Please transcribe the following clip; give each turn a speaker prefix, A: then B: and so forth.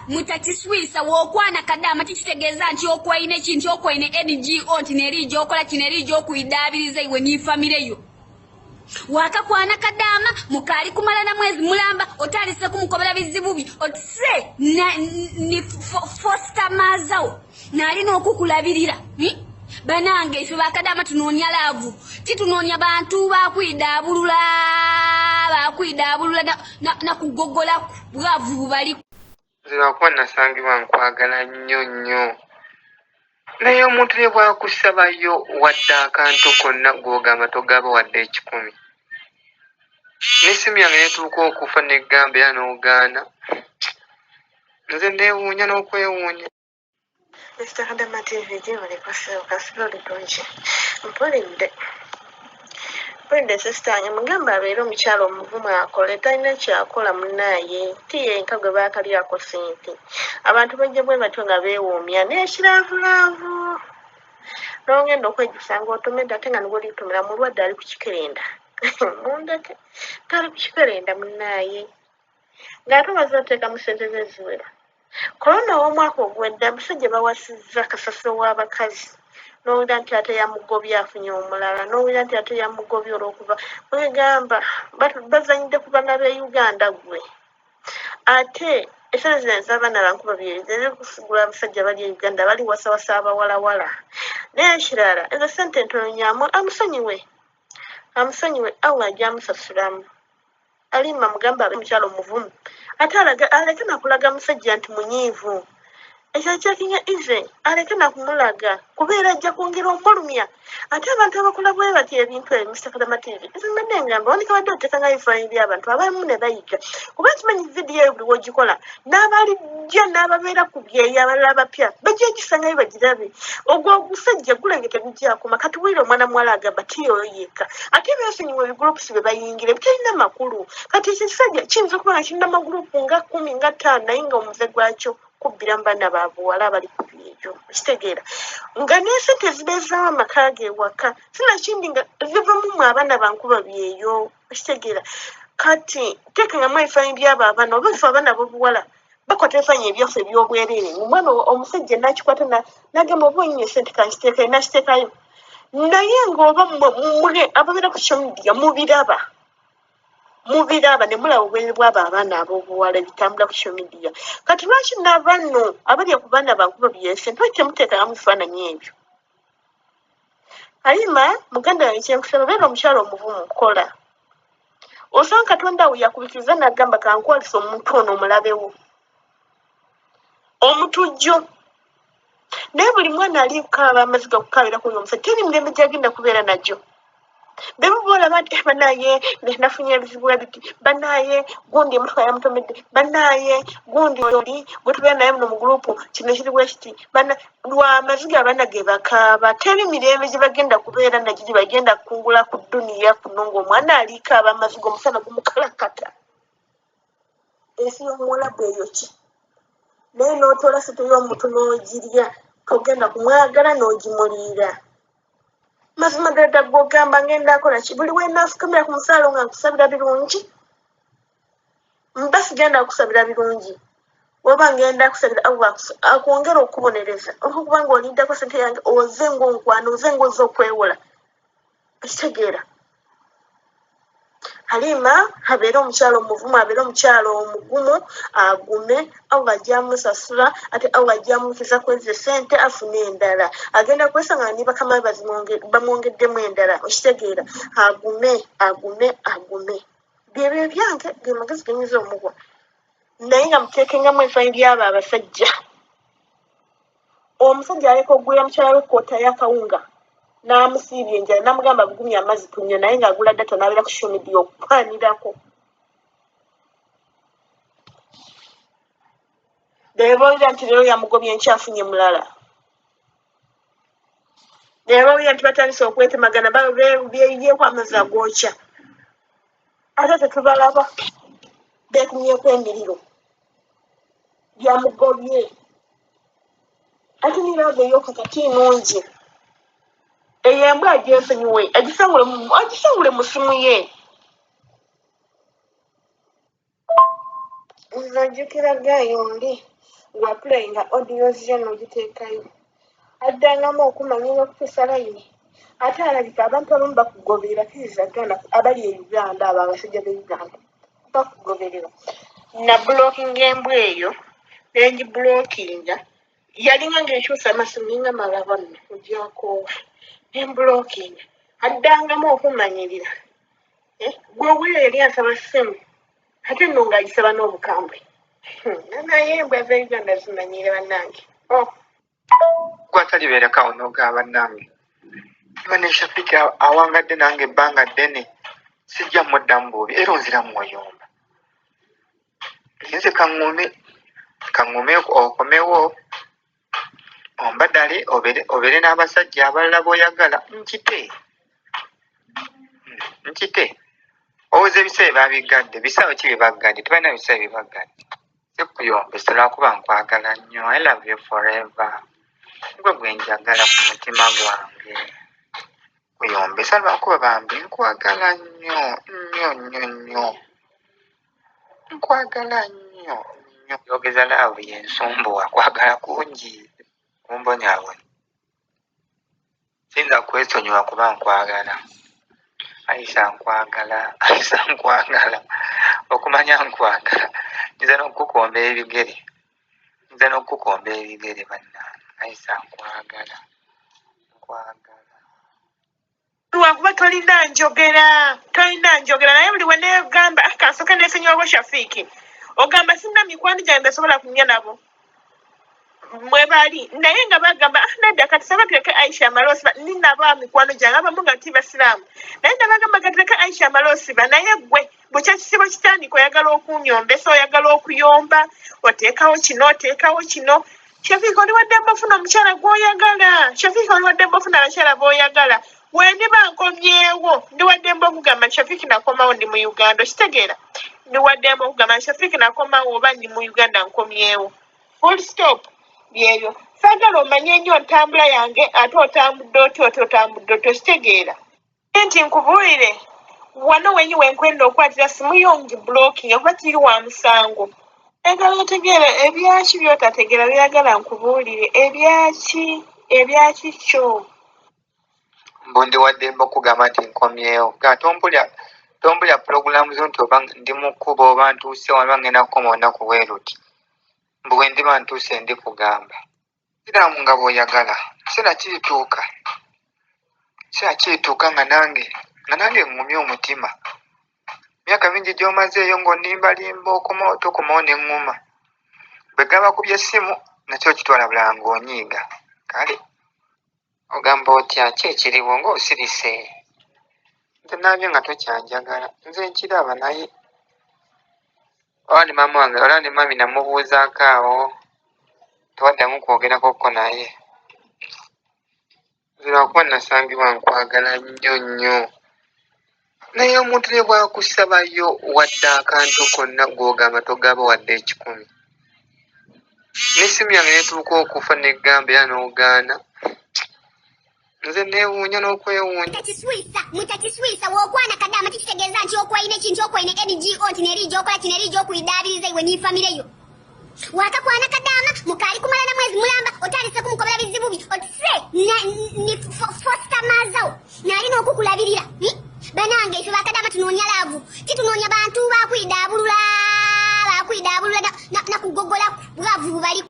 A: mutakiswisa wokwana Kadaama kitegeeza nti okwaine kintu okwaine NGO nti nerije okola kinerije okuidabiriza iwe ni family yo wakakwana Kadaama mukali kumala na mwezi mulamba otalise kumukobera bizibubi otse ni foster mazao nalina okukulabirira banange ife Bakadaama tunonya lavu titunonya bantu bakwidabulula na kugogola bwavu bali
B: zirakuwa nasangibwa nkwagala nnyo naye omuntu ne bwakusabayo wadde akantu konna gw'ogamba togaba wadde 10 n'essimu yange netuuka okufa negamba era n'ogaana nze ndeewuunya n'okwewuunya.
C: Bakadaama TV gyebali kasiro litonje mpulidde sister yange mugamba abeera omukyalo omuvumu akole talina kyakola munaaye ti yenka gwe baakalyako sente abantu bajja bwe batyo nga beewuumya n'ekiravulavu n'ogenda okwejjusa ng'otomedde ate nga nibwo litumira mulwadde ali ku kikerenda mundeke tali ku kikerenda munaaye ng'ate omaze oteekamu sente ze ziwera korona w'omwaka ogwedde abasajja bawasizza kasasiro w'abakazi n'owulira nti ate yamugobya afunye omulala n'owulira nti ate yamugobya olw'okuva mwegamba bazanyidde ku baana b'e Uganda gwe ate esente zino ez'abaana bankuba ziri kusigula abasajja bali e Uganda bali wasawasa abawalawala n'ekirala ezo sente entono nyamu amusonyiwe Allah ajja amusasulamu alimba mugamba abe mukyalo muvumu ate aleke nakulaga musajja nti munyiivu ekyo kyekinya ize aleke nakumulaga kubeera ajja kwongera omulumya ate abantu abakola bwe bati ebintu ebyo Bakadaama TV ezimbadde ngamba wanika badde oteekanga ebifaananyi by'abantu abamu ne bayiga kuba kimanyi vidiyo eyo buli wogikola n'abalijja n'ababeera ku byeyo abalala abapya bajja gisangayo bagirabe ogwo ogusajja gulengete gujjakuma kati wira omwana muwala agamba tiyoyo yekka ate beesonyiwa ebigurupusi bye bayingira ebitalina makulu kati ekisajja kiyinza okuba nga kirina amagurupu nga 10 nga 5 naye nga omuze gwakyo kubbira mu baana babuwala abali ku byejo kitegeera nga n'esente zibeezaawo amaka ge ewaka sinakindi nga zivamu mu abaana bankuba byeyo kitegeera kati teekangamu ebifaananyi by'abo abaana oba ife abaana b'obuwala bakwata ebifaananyi ebyaffe eby'obwereere omwana omusajja n'akikwata n'agamba oba onyine esente kankiteekayo n'akiteekayo naye ng'oba mule ababeera ku social media mubiraba ne mulaba obwere bw'abo abaana ab'obuwala ebitambula ku social media kati lwaki n'abanno abali ku baana bankuba byesente lwaki temuteekangamu bifaananyi ebyo Halima muganda wange kyenkusaba beera omukyalo omuvumu kola osanga Katonda we yakubikiriza n'agamba kankwalisa omuntu ono omulabewo omutujjo naye buli mwana ali kukaaba amazzi gakukaabirako oyo omusajja teri mirembe gyagenda kubeera najjo bemubola banti banaye nafunye ebizibu ebiti banaye gundi emutwala yamutomedde banaye gundi oli gwetubeera naye muno mu gurupu kino kiri bwekiti lwamaziga abaana ge bakaaba teri mirembe gye bagenda kubeera nagyo gye bagenda kukungula ku dduniya kuno ng'omwana alikaaba amaziga omusana gumukalakata ensi y'omuwalabu eyo ki naye n'otoola sente y'omuntu n'ogirya togenda kumwagala n'ogimuliira mazima ddala gw'ogamba ngenda akola ki buli weenaafukamira ku musaalo nga nkusabira birungi mba sigenda akusabira birungi oba ngenda akusabira akwongera okubonereza olw'okuba ng'oliddako sente yange oze ng'onkwana oze ng'oze okwewola ekitegeera Halima abeera omukyalo omuvumu abeera omukyalo omugumu agume Allah ajja amusasula ate Allah ajja amukiza kwezi sente afune endala agenda kwesanga ni bakama bamwongeddemu endala okitegeera agume byebyo byange ge magezi genyiza omugwa naye nga muteekengamu ebifaananyi by'abo abasajja omusajja aleka okugulira mukyala we koota y'akawunga n'amusiibya enjala n'amugamba bugumya amazzi tunywa naye ng'agula data n'abeera ku social media okupaanirako beebawulira nti leero yamugobya enkyafunye mulala beebawulira nti batandise okwetemagana yeeku amazzi agookya ate tetubalaba beekumyeko emiriro byamugobye ate niraga ey'okakati nungi eyo embwa agyesonyiwe agisangule mu simu ye Nzajjukira gayondi wa playinga audio zino giteekayo addangamu okumanyira okutuusa layini ate alabika abantu abamu bakugoberera kirizagana abali e Uganda abo abasajja b'e Uganda bakugoberera na blocking embwa eyo nengiblockinga yalinga ng'ekyusa amasiminga malaba nno ogyakoowa nemblockinga addangamu okumanyirira gwe owulira yali asaba ssimu ate nno ng'agisaba n'obukambwe naye embwa za Uganda zimanyire bannange
B: gwatalibeerekawo n'ogaba bannange baneshaffiki awangadde nange ebbanga ddene sijja muddamu buubi era onziramu wayomba nze kaŋŋume okomewo ombadale obere n'abasajja abalala b'oyagala nkite owuza ebisawe babigadde bisawe ki byebagadde tebalina bisawe byebagadde sikuyombe lwakuba nkwagala nnyo I love you forever gwe gwenjagala ku mutima gwange kuyombesa lwakuba bambi nkwagala nnyo nkwagala nnyo yogeza laavu yensumbuwa kwagala kungi kumbonyaabona sinza kwesonyiwa kuba nkwagala ayisa nkwagala okumanya nkwagala nza n'okukukomba ebigere bannange ayisa nkwagala
C: lwakuba tolina njogera naye buli we negamba kansooka neesonyiwako Shafiiki ogamba sina mikwano gyange besobola kunya nabo mwe bali naye nga bagamba nedda kati saba tuleke Aisha Malosiba ninaba mikwano gyange abamu nga tibasiraamu naye nga bagamba gatuleke Aisha Malosiba naye gwe bukya kisibo kitandika oyagala okunyombesa oyagala okuyomba oteekawo kino Shafiiki oli waddemba ofuna omukyala gw'oyagala Shafiiki oli waddemba ofuna abakyala b'oyagala wendiba nkomyewo ndi waddemba okugamba Shafiiki nakomawo ndi mu Uganda okitegeera ndi waddemba okugamba Shafiiki nakomawo oba ndi mu Uganda nkomyewo full stop byebyo saagala omanye nnyo ntambula yange ate otambudde oti okitegeera nti nkubuulire wano wenyi wenkwenda okwatira simu yongi blocking okuba kiri wa musango egala otegeera ebyaki byotategeera byagala nkubuulire ebyaki kyo
B: mbundi waddemba okugamba nti nkomyewo ga tombulya pulogulaamu zo nti oba ndi mu kkubo oba ntuuse waba ngenda kukoma olunaku bweruti mbu bwe ndiba ntuuse ndi kugamba siraamu nga bw'oyagala kiratuuka nga nange ŋŋumya omutima myaka mingi gy'omazeeyo ng'onimbalimba tokomawo ne ŋŋuma bwe gaba kubye essimu nakyo kitwala bulala ng'onyiiga kale ogamba otya ki ekiriwo ng'osirise nze naabyo nga tokyanjagala nze nkiraba naye oba ne maama wange ola ne mami namubuuzaako awo tewaddamu kwogerakokko naye nze lwakuba nasangibwa nkwagala nnyo naye omuntu ne bwakusabayo wadde akantu konna gw'ogamba togaba wadde 10 n'essimu yange netuuka okufa neggamba era n'ogaana nze neewuunya n'okwewuunya
A: mutakiswisa wokwana Kadaama kitegeeza nti okwaine ekintu okwaine NGO nti nerijo okola kinerijo okuidaabiriza iwe n'ifamireyo wakakwana Kadaama mukaali kumala na mwezi mulamba otandise kumukobera bizibu bi otise ni fosta mazawo nalina okukulabirira banange ife Bakadaama tunoonya laavu titunoonya bantu bakwidaabulula nakugogola bwavu bali